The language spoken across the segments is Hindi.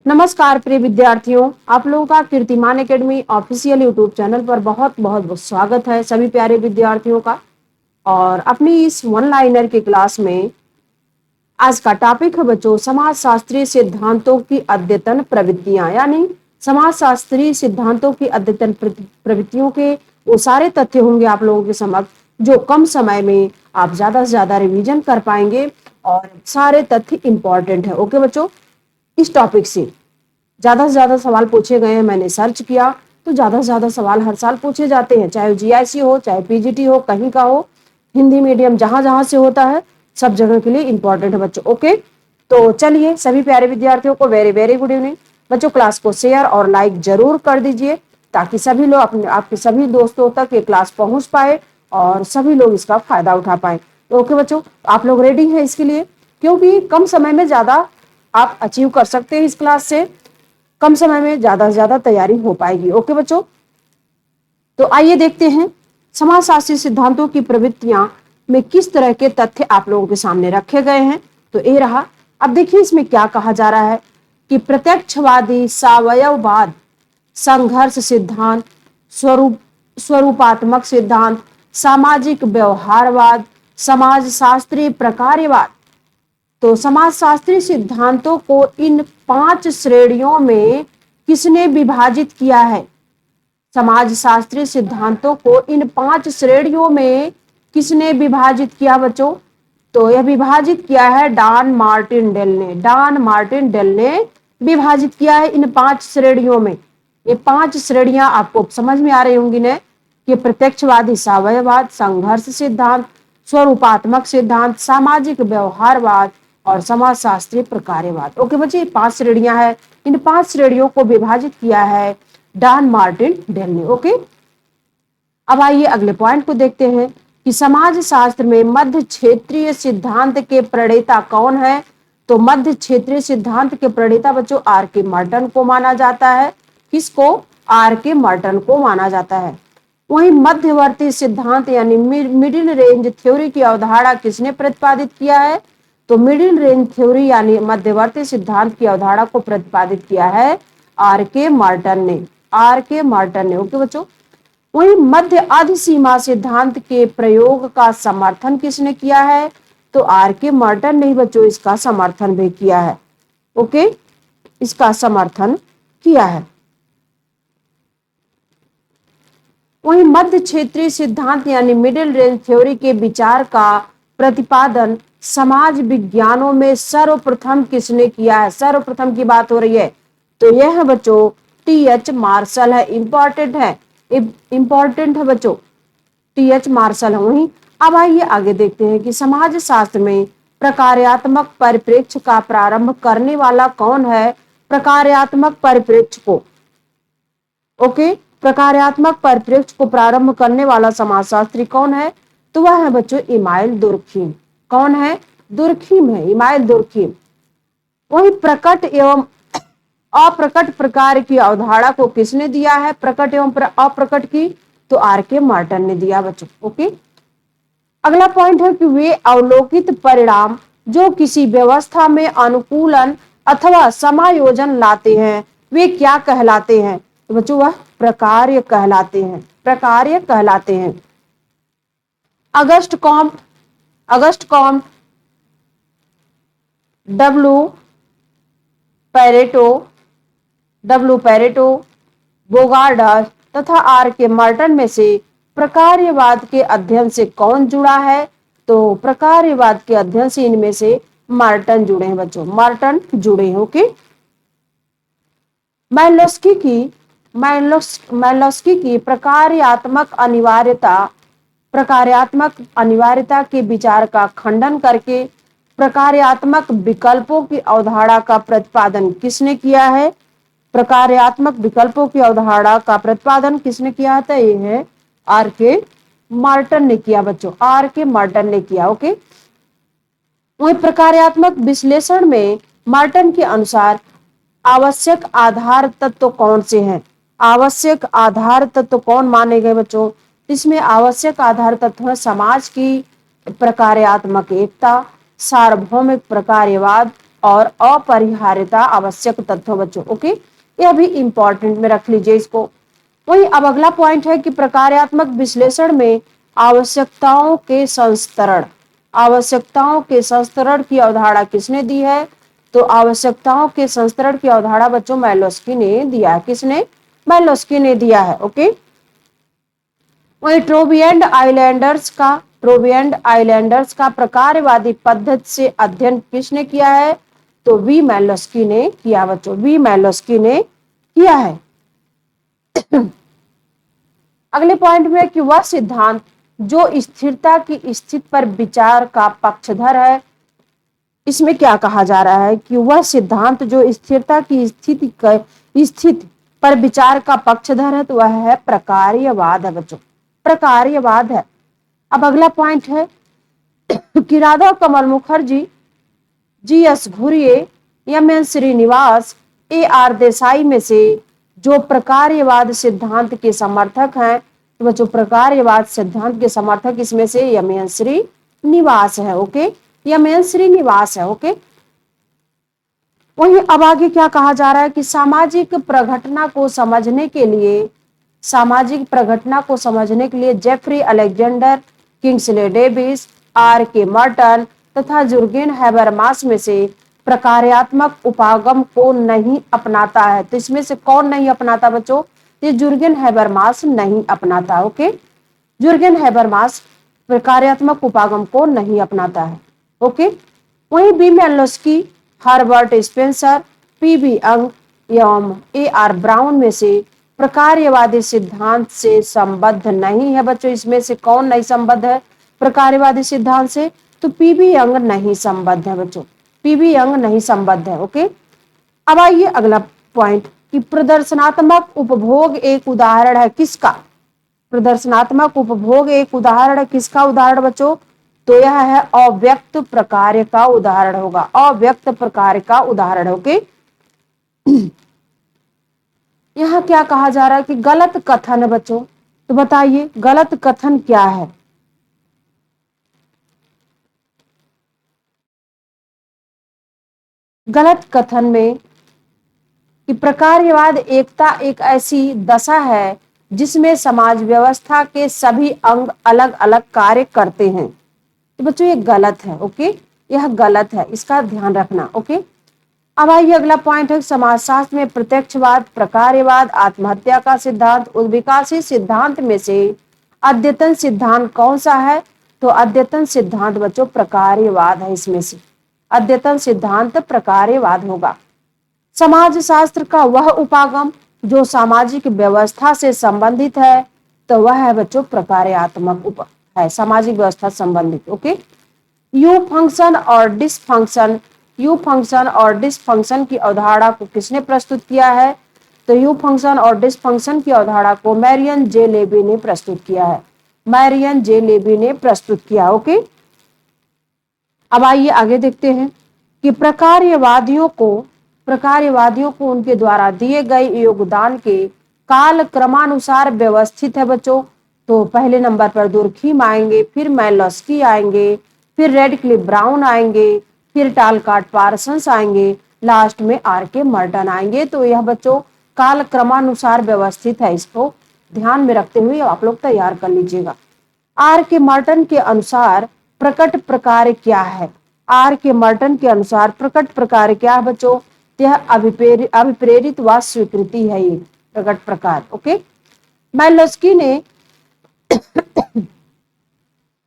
नमस्कार प्रिय विद्यार्थियों, आप लोगों का कीर्तिमान एकेडमी ऑफिशियल यूट्यूब चैनल पर बहुत बहुत स्वागत है सभी प्यारे विद्यार्थियों का। और अपनी इस वन लाइनर की क्लास में आज का टॉपिक है बच्चों समाज शास्त्रीय सिद्धांतों की अद्यतन प्रवृत्तियां, यानी समाज शास्त्रीय सिद्धांतों की अद्यतन प्रवृत्तियों के वो सारे तथ्य होंगे आप लोगों के समक्ष जो कम समय में आप ज्यादा से ज्यादा रिवीजन कर पाएंगे और सारे तथ्य इंपॉर्टेंट है। ओके बच्चों, इस टॉपिक से ज्यादा सवाल पूछे गए हैं। मैंने सर्च किया तो ज्यादा से ज्यादा सवाल हर साल पूछे जाते हैं, चाहे जीआईसी हो चाहे पीजीटी हो, कहीं का हो, हिंदी मीडियम जहां जहां से होता है सब जगह के लिए इंपॉर्टेंट है बच्चों। ओके, तो चलिए सभी प्यारे विद्यार्थियों को वेरी वेरी गुड इवनिंग बच्चों। क्लास को शेयर और लाइक जरूर कर दीजिए ताकि सभी लोग अपने आपके सभी दोस्तों तक ये क्लास पहुंच पाए और सभी लोग इसका फायदा उठा पाए। तो ओके बच्चों, आप लोग रेडी हैं इसके लिए, क्योंकि कम समय में ज्यादा आप अचीव कर सकते हैं। इस क्लास से कम समय में ज्यादा से ज्यादा तैयारी हो पाएगी। ओके बच्चों, तो आइए देखते हैं समाजशास्त्री सिद्धांतों की प्रवृत्तियां में किस तरह के तथ्य आप लोगों के सामने रखे गए हैं। तो ये रहा। अब देखिए इसमें क्या कहा जा रहा है कि प्रत्यक्षवादी सावयववाद, संघर्ष सिद्धांत, स्वरूपात्मक सिद्धांत, सामाजिक व्यवहारवाद, समाजशास्त्री प्रकार्यवाद। तो समाजशास्त्री सिद्धांतों को इन 5 श्रेणियों में किसने विभाजित किया है? समाजशास्त्री सिद्धांतों को इन 5 श्रेणियों में किसने विभाजित किया बच्चों? तो यह विभाजित किया है डॉन मार्टिनडेल ने। डॉन मार्टिनडेल ने विभाजित किया है इन 5 श्रेणियों में। ये 5 श्रेणियां आपको समझ में आ रही होंगी ने कि प्रत्यक्षवादी सावयववाद, संघर्ष सिद्धांत, स्वरूपात्मक सिद्धांत, सामाजिक व्यवहारवाद और समाजशास्त्री प्रकार्यवाद। ओके बच्चे, 5 श्रेणियां हैं। इन 5 श्रेणियों को विभाजित किया है डॉन मार्टिनडेल ने। ओके, अब आइए अगले पॉइंट को देखते हैं कि समाज शास्त्र में मध्य क्षेत्रीय सिद्धांत के प्रणेता कौन है? तो मध्य क्षेत्रीय सिद्धांत के प्रणेता बच्चों आर के मार्टन को माना जाता है। किसको? आर के मार्टन को माना जाता है। वहीं मध्यवर्ती सिद्धांत यानी मिडिल रेंज थ्योरी की अवधारणा किसने प्रतिपादित किया है? तो मिडिल रेंज थ्योरी यानी मध्यवर्ती सिद्धांत की अवधारणा को प्रतिपादित किया है आर के मार्टन ने। आर के मार्टन ने। ओके बच्चों, वहीं मध्य अधिसीमा सिद्धांत के प्रयोग का समर्थन किसने किया है? तो आर के मार्टन ने ही बच्चों इसका समर्थन भी किया है। ओके, इसका समर्थन किया है। वहीं मध्य क्षेत्रीय सिद्धांत यानी मिडिल रेंज थ्योरी के विचार का प्रतिपादन समाज विज्ञानों में सर्वप्रथम किसने किया है? सर्वप्रथम की बात हो रही है तो यह बच्चों टी.एच. मार्शल है। इंपॉर्टेंट है, इंपॉर्टेंट है बच्चों, टी.एच. मार्शल है। वहीं अब आइए आगे देखते हैं कि समाज शास्त्र में प्रकार्यात्मक परिप्रेक्ष्य का प्रारंभ करने वाला कौन है? प्रकार्यात्मक परिप्रेक्ष्य को, ओके, प्रकार्यात्मक परिप्रेक्ष्य को प्रारंभ करने वाला समाजशास्त्री कौन है? तो वह है बच्चों इमाइल दुर्खीम। कौन है? दुर्खीम है, इमाइल दुर्खीम। वही प्रकट एवं अप्रकट प्रकार की अवधारणा को किसने दिया है? प्रकट एवं अप्रकट की? तो आर के मार्टन ने दिया बच्चों। ओके, अगला पॉइंट है कि वे अवलोकित परिणाम जो किसी व्यवस्था में अनुकूलन अथवा समायोजन लाते हैं वे क्या कहलाते हैं? तो बच्चों वह प्रकार्य कहलाते हैं। प्रकार्य कहलाते हैं। August Comte, W Pareto, Bogardus तथा आर के मार्टन में से प्रकार्यवाद के अध्ययन से कौन जुड़ा है? तो प्रकार्यवाद के अध्ययन से इनमें से मार्टन जुड़े हैं बच्चों, मार्टन जुड़े हैं। ओके, मैलोस्की की प्रकार्यात्मक अनिवार्यता के विचार का खंडन करके प्रकार्यात्मक विकल्पों की अवधारणा का प्रतिपादन किसने किया है? प्रकार्यात्मक विकल्पों की अवधारणा का प्रतिपादन किसने किया था? ये है आर के मार्टन ने किया बच्चों, आर के मार्टन ने किया। ओके, वही प्रकार्यात्मक विश्लेषण में मार्टन के अनुसार आवश्यक आधार तत्व कौन से हैं? आवश्यक आधार तत्व कौन माने गए बच्चों? इसमें आवश्यक आधार तत्व है समाज की प्रकार्यात्मक एकता, सार्वभौमिक प्रकार्यवाद और अपरिहार्यता आवश्यक तत्व बच्चों। ओके, यह भी इंपॉर्टेंट में रख लीजिए इसको। वही अब अगला पॉइंट है कि प्रकार्यात्मक विश्लेषण में आवश्यकताओं के संस्तरण, आवश्यकताओं के संस्तरण की अवधारणा किसने दी है? तो आवश्यकताओं के संस्तरण की अवधारणा बच्चों मैलोस्की ने दिया है। किसने? मैलोस्की ने दिया है। ओके, वही ट्रोबिएंड आइलैंडर्स का प्रकारवादी पद्धति से अध्ययन किसने किया है? तो वी मैलोस्की ने किया बच्चों, वी मैलोस्की ने किया है। अगले पॉइंट में कि वह सिद्धांत जो स्थिरता की स्थिति पर विचार का पक्षधर है, इसमें क्या कहा जा रहा है कि वह सिद्धांत जो स्थिरता की स्थिति पर विचार का पक्षधर है, तो वह है प्रकार्यवाद है बच्चों, प्रकार्यवाद है। अब अगला पॉइंट है कि Radha Kamal Mukherjee, G S. Ghurye, M N. Srinivas, A R. Desai में से जो प्रकार्यवाद सिद्धांत के समर्थक हैं, तो बच्चों प्रकार्यवाद सिद्धांत के समर्थक इसमें से एम.एन. श्रीनिवास है। Okay, M.N.. श्रीनिवास है। ओके, वही अब आगे क्या कहा जा रहा है कि सामाजिक प्रघटना को समझने के लिए, सामाजिक प्रघटना को समझने के लिए Jeffrey Alexander, Kingsley Davis, R K. Merton तथा जुर्गेन हैबरमास में से प्रकार्यात्मक उपागम को नहीं अपनाता है। तो इसमें से कौन नहीं अपनाता बच्चों? ये जुर्गेन हैबरमास नहीं अपनाता। ओके, जुर्गेन हैबरमास प्रकार्यात्मक उपागम को नहीं अपनाता है। ओके, वहीं B Malinowski, Herbert Spencer, P B. Young एवं ए.आर. ब्राउन में से प्रकार्यवादी सिद्धांत से संबद्ध नहीं है बच्चों। इसमें से कौन नहीं संबद्ध है प्रकार्यवादी सिद्धांत से? तो पी.बी. यंग नहीं संबद्ध है बच्चों, पी.बी. यंग नहीं संबद्ध है। ओके, अब आइए अगला पॉइंट कि प्रदर्शनात्मक उपभोग एक उदाहरण है किसका? प्रदर्शनात्मक उपभोग एक उदाहरण है किसका? उदाहरण बच्चों, तो यह है अव्यक्त प्रकार का उदाहरण होगा, अव्यक्त प्रकार का उदाहरण। ओके, यहां क्या कहा जा रहा है कि गलत कथन है बच्चों। तो बताइए गलत कथन क्या है? गलत कथन में कि प्रकार्यवाद एकता एक ऐसी दशा है जिसमें समाज व्यवस्था के सभी अंग अलग अलग कार्य करते हैं। तो बच्चों ये गलत है। ओके, यह गलत है, इसका ध्यान रखना। ओके, अब आइए अगला पॉइंट है समाजशास्त्र में प्रत्यक्षवाद, प्रकार्यवाद, आत्महत्या का सिद्धांत, उद्विकासी सिद्धांत में से अद्यतन सिद्धांत कौन सा है? तो अद्यतन सिद्धांत बच्चों प्रकार्यवाद है। इसमें से अद्यतन सिद्धांत प्रकार्यवाद होगा। समाज शास्त्र का वह उपागम जो सामाजिक व्यवस्था से संबंधित है, तो वह है बच्चों प्रकार्यात्मक है, सामाजिक व्यवस्था संबंधित। ओके, यू फंक्शन और डिसफंक्शन, यू फंक्शन और डिसफंक्शन की अवधारणा को किसने प्रस्तुत किया है? तो यू फंक्शन और डिसफंक्शन की अवधारणा को मैरियन जे लेबी ने प्रस्तुत किया है, मैरियन जे लेबी ने प्रस्तुत किया। ओके, अब आइए आगे देखते हैं कि प्रकार्यवादियों को उनके द्वारा दिए गए योगदान के काल क्रमानुसार व्यवस्थित है बच्चों। तो पहले नंबर पर दुर्खीम आएंगे, फिर मैलोस्की आएंगे, फिर रेडक्लिफ ब्राउन आएंगे, फिर टालकाट पार्सन्स आएंगे, लास्ट में आर.के. मर्टन आएंगे। तो यह बच्चों काल क्रमानुसार व्यवस्थित है, इसको ध्यान में रखते हुए आप लोग तैयार कर लीजिएगा। आर.के. मर्टन के अनुसार प्रकट प्रकार क्या है? आर.के. मर्टन के अनुसार प्रकट प्रकार क्या है बच्चों? यह अभिप्रेरित व स्वीकृति है, ये प्रकट प्रकार। ओके,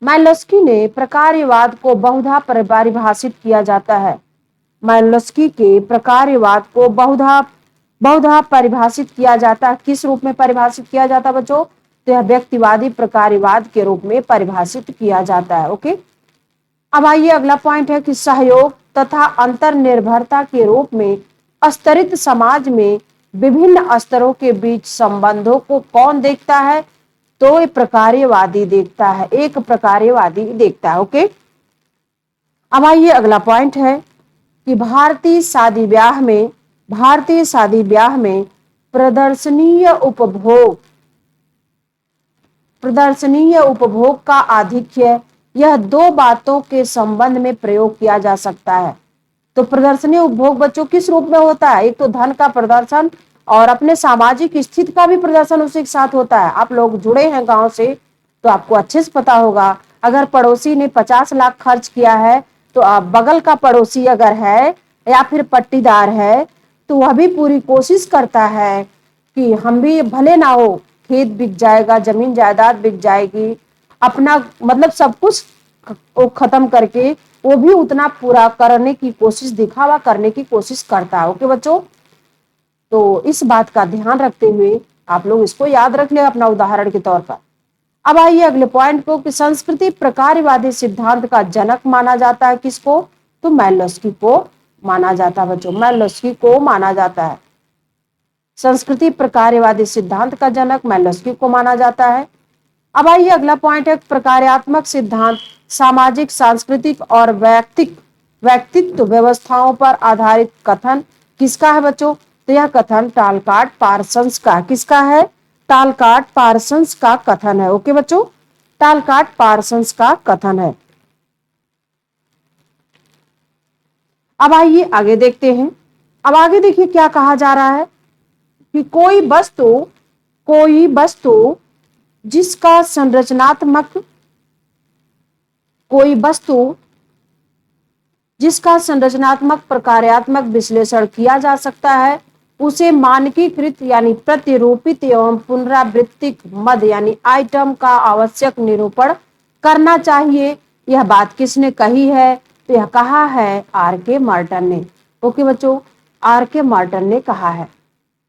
मैलोस्की ने प्रकार्यवाद को बहुधा परिभाषित किया जाता है। मैलोस्की के प्रकार्यवाद को बहुधा परिभाषित किया जाता है। किस रूप में परिभाषित किया जाता है बच्चों? तो यह व्यक्तिवादी प्रकार्यवाद के रूप में परिभाषित किया जाता है। ओके, अब आइए अगला पॉइंट है कि सहयोग तथा अंतर्निर्भरता के रूप में स्तरित समाज में विभिन्न स्तरों के बीच संबंधों को कौन देखता है? तो एक प्रकार्यवादी देखता है, एक प्रकार्यवादी देखता है। ओके, अब आइए अगला पॉइंट है कि भारतीय शादी ब्याह में प्रदर्शनीय उपभोग का आधिक्य, यह दो बातों के संबंध में प्रयोग किया जा सकता है। तो प्रदर्शनीय उपभोग बच्चों किस रूप में होता है? एक तो धन का प्रदर्शन और अपने सामाजिक स्थिति का भी प्रदर्शन उसी के साथ होता है। आप लोग जुड़े हैं गांव से तो आपको अच्छे से पता होगा, अगर पड़ोसी ने 50 लाख खर्च किया है तो बगल का पड़ोसी अगर है या फिर पट्टीदार है तो वह भी पूरी कोशिश करता है कि हम भी, भले ना हो खेत बिक जाएगा, जमीन जायदाद बिक जाएगी, अपना मतलब सब कुछ वो खत्म करके वो भी उतना पूरा करने की कोशिश, दिखावा करने की कोशिश करता है। ओके बच्चों, तो इस बात का ध्यान रखते हुए आप लोग इसको याद रख ले अपना उदाहरण के तौर पर। अब आइए अगले पॉइंट को कि संस्कृति प्रकारवादी सिद्धांत का जनक माना जाता है किसको? तो मैलोस्की को माना जाता है बच्चों, मैलोस्की को माना जाता है। संस्कृति प्रकारवादी सिद्धांत का जनक मैलोस्की को माना जाता है। अब आइए अगला पॉइंट है प्रकार्यात्मक सिद्धांत सामाजिक, सांस्कृतिक और व्यक्तित्व व्यवस्थाओं पर आधारित कथन किसका है बच्चों? तो यह कथन टालकाट पार्सन्स का, किसका है? टालकाट पार्सन्स का कथन है। ओके बच्चों, टालकाट पार्सन्स का कथन है। अब आइए आगे देखते हैं। अब आगे देखिए क्या कहा जा रहा है कि कोई वस्तु जिसका संरचनात्मक प्रकार्यात्मक विश्लेषण किया जा सकता है उसे मानकीकृत यानी प्रतिरूपित एवं पुनरावृत्तिक मद यानी आइटम का आवश्यक निरूपण करना चाहिए। यह बात किसने कही है? तो यह कहा है आर के मार्टन ने। ओके बच्चों, आर के मार्टन ने कहा है।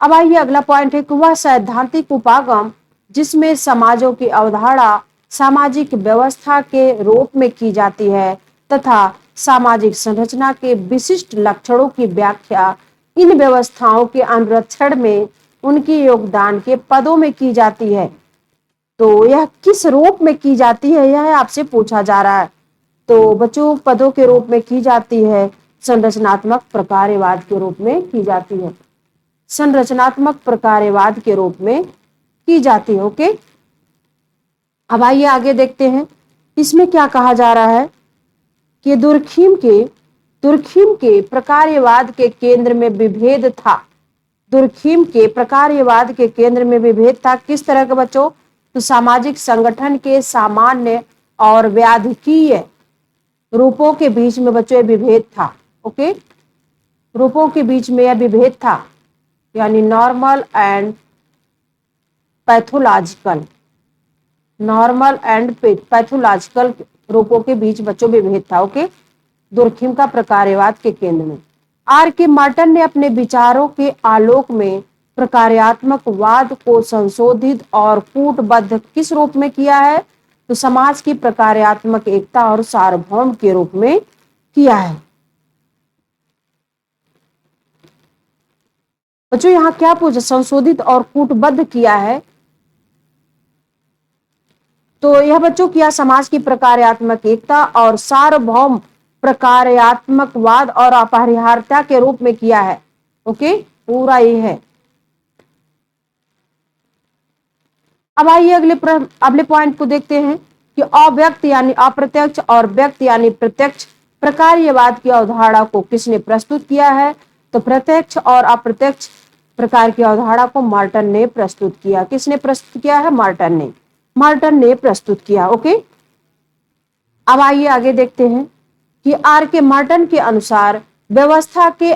अब आइए अगला पॉइंट है कि वह सैद्धांतिक उपागम जिसमें समाजों की अवधारणा सामाजिक व्यवस्था के रूप में की जाती है तथा सामाजिक संरचना के विशिष्ट लक्षणों की व्याख्या इन व्यवस्थाओं के अनुरक्षण में उनके योगदान के पदों में की जाती है। तो यह किस रूप में की जाती है, यह आपसे पूछा जा रहा है। तो बच्चों पदों के रूप में की जाती है, संरचनात्मक प्रकारवाद के रूप में की जाती है, संरचनात्मक प्रकारवाद के रूप में की जाती है। ओके, अब आइए आगे देखते हैं इसमें क्या कहा जा रहा है कि दुर्खीम के प्रकारवाद के केंद्र में विभेद था। दुर्खीम के प्रकारवाद के केंद्र में विभेद था किस तरह का बच्चों? तो सामाजिक संगठन के सामान्य और व्याधिकीय रूपों के बीच में बच्चों विभेद था। ओके, रूपों के बीच में यह विभेद था, यानी normal and pathological, normal and pathological रूपों के बीच बच्चों विभेद था। ओके, दुर्खीम का प्रकारवाद के केंद्र में। आर के मार्टन ने अपने विचारों के आलोक में प्रकार्यात्मक वाद को संशोधित और कूटबद्ध किस रूप में किया है? तो समाज की प्रकार्यात्मक एकता और सार्वभौम के रूप में किया है। बच्चों यहां क्या पूछा? संशोधित और कूटबद्ध किया है। तो यह बच्चों किया समाज की प्रकार्यात्मक एकता और सार्वभौम प्रकार्यात्मकवाद और अपरिहार्यता के रूप में किया है। ओके, पूरा ये है। अब आइए अगले पॉइंट को देखते हैं कि अव्यक्त यानी अप्रत्यक्ष और व्यक्त यानी प्रत्यक्ष प्रकार्यवाद की अवधारणा को किसने प्रस्तुत किया है? तो प्रत्यक्ष और अप्रत्यक्ष प्रकार की अवधारणा को मार्टन ने प्रस्तुत किया। किसने प्रस्तुत किया है? मार्टन ने प्रस्तुत किया। ओके, अब आइए आगे देखते हैं कि आर के मार्टन के अनुसार व्यवस्था के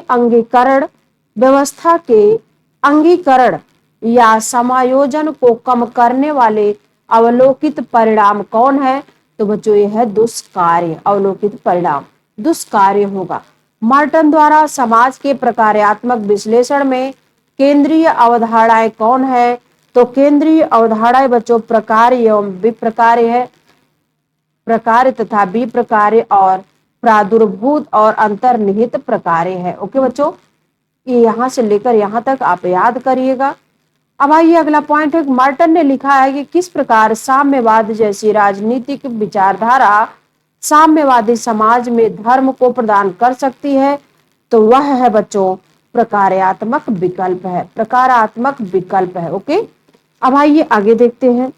अंगीकरण या समायोजन को कम करने वाले अवलोकित परिणाम कौन है? तो बच्चों ये है दुष्कार्य। अवलोकित परिणाम दुष्कार्य होगा। मार्टन द्वारा समाज के प्रकार्यात्मक विश्लेषण में केंद्रीय अवधारणाएं कौन है? तो केंद्रीय अवधारणाएं बच्चों प्रकार एवं विप्रकार है, प्रकार तथा विप्रकार और प्रादुर्भूत और अंतर्निहित प्रकार है। ओके बच्चों, ये यहां से लेकर यहां तक आप याद करिएगा। अब आइए अगला पॉइंट है, मार्टन ने लिखा है कि किस प्रकार साम्यवाद जैसी राजनीतिक विचारधारा साम्यवादी समाज में धर्म को प्रदान कर सकती है। तो वह है बच्चों प्रकारात्मक विकल्प है, प्रकारात्मक विकल्प है। ओके, अब आइए आगे देखते हैं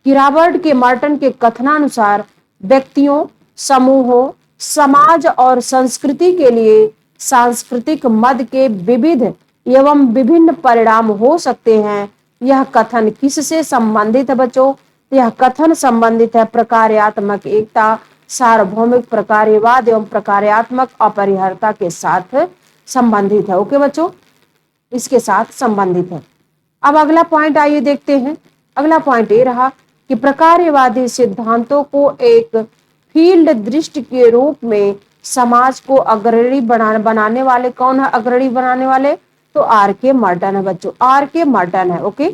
कि रॉबर्ट के मार्टन के कथनानुसार व्यक्तियों, समूहों, समाज और संस्कृति के लिए सांस्कृतिक मद के विविध एवं विभिन्न परिणाम हो सकते हैं। यह कथन किससे संबंधित है बच्चों? यह कथन संबंधित है प्रकार्यात्मक एकता, सार्वभौमिक प्रकार्यवाद एवं प्रकार्यात्मक अपरिहार्यता के साथ संबंधित है। ओके बच्चों, इसके साथ संबंधित है। अब अगला पॉइंट आइए देखते हैं। अगला पॉइंट ये रहा कि प्रकार्यवादी सिद्धांतों को एक फील्ड दृष्टि के रूप में समाज को अग्रणी बनाने वाले कौन है? अग्रणी बनाने वाले तो आर के मार्टन है बच्चों, आर के मार्टन है। ओके,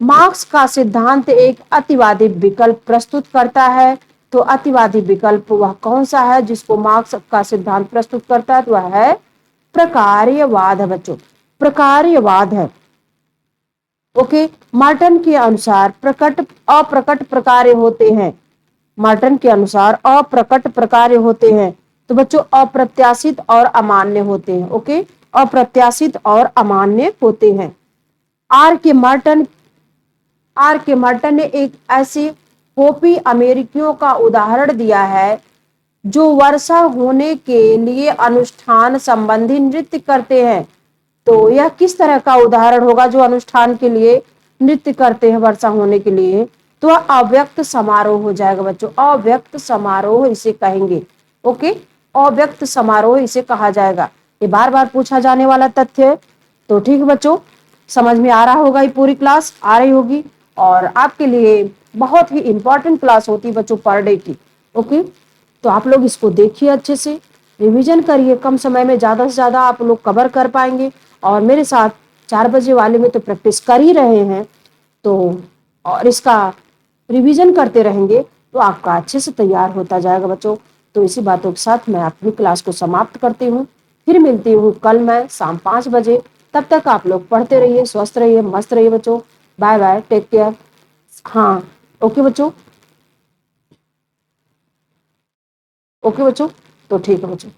मार्क्स का सिद्धांत एक अतिवादी विकल्प प्रस्तुत करता है। तो अतिवादी विकल्प वह कौन सा है जिसको मार्क्स का सिद्धांत प्रस्तुत करता है? तो वह है प्रकार्यवाद है बच्चों, प्रकार्यवाद है। ओके, मार्टन के अनुसार प्रकट अप्रकट प्रकार्य होते हैं। मार्टन के अनुसार अप्रकट प्रकार्य होते हैं। तो बच्चों अप्रत्याशित और अमान्य होते हैं। ओके, अप्रत्याशित और अमान्य होते हैं। आर के मार्टन ने एक ऐसे होपी अमेरिकियों का उदाहरण दिया है जो वर्षा होने के लिए अनुष्ठान संबंधी नृत्य करते हैं। तो यह किस तरह का उदाहरण होगा जो अनुष्ठान के लिए नृत्य करते हैं वर्षा होने के लिए? तो वह अव्यक्त समारोह हो जाएगा बच्चों, अव्यक्त समारोह इसे कहेंगे। ओके, अव्यक्त समारोह इसे कहा जाएगा। ये बार बार पूछा जाने वाला तथ्य है। तो ठीक है बच्चों, समझ में आ रहा होगा, ये पूरी क्लास आ रही होगी और आपके लिए बहुत ही इंपॉर्टेंट क्लास होती है बच्चों पर डे की। ओके, तो आप लोग इसको देखिए, अच्छे से रिवीजन करिए, कम समय में ज्यादा से ज्यादा आप लोग कवर कर पाएंगे। और मेरे साथ 4 बजे वाले में तो प्रैक्टिस कर ही रहे हैं, तो और इसका रिवीजन करते रहेंगे तो आपका अच्छे से तैयार होता जाएगा बच्चों। तो इसी बातों के साथ मैं अपनी क्लास को समाप्त करती हूँ। फिर मिलती हूँ कल मैं शाम 5 बजे। तब तक आप लोग पढ़ते रहिए, स्वस्थ रहिए, मस्त रहिए बच्चों। Bye bye, take care. हाँ, ओके बच्चों, ओके बच्चों, तो ठीक है बच्चों।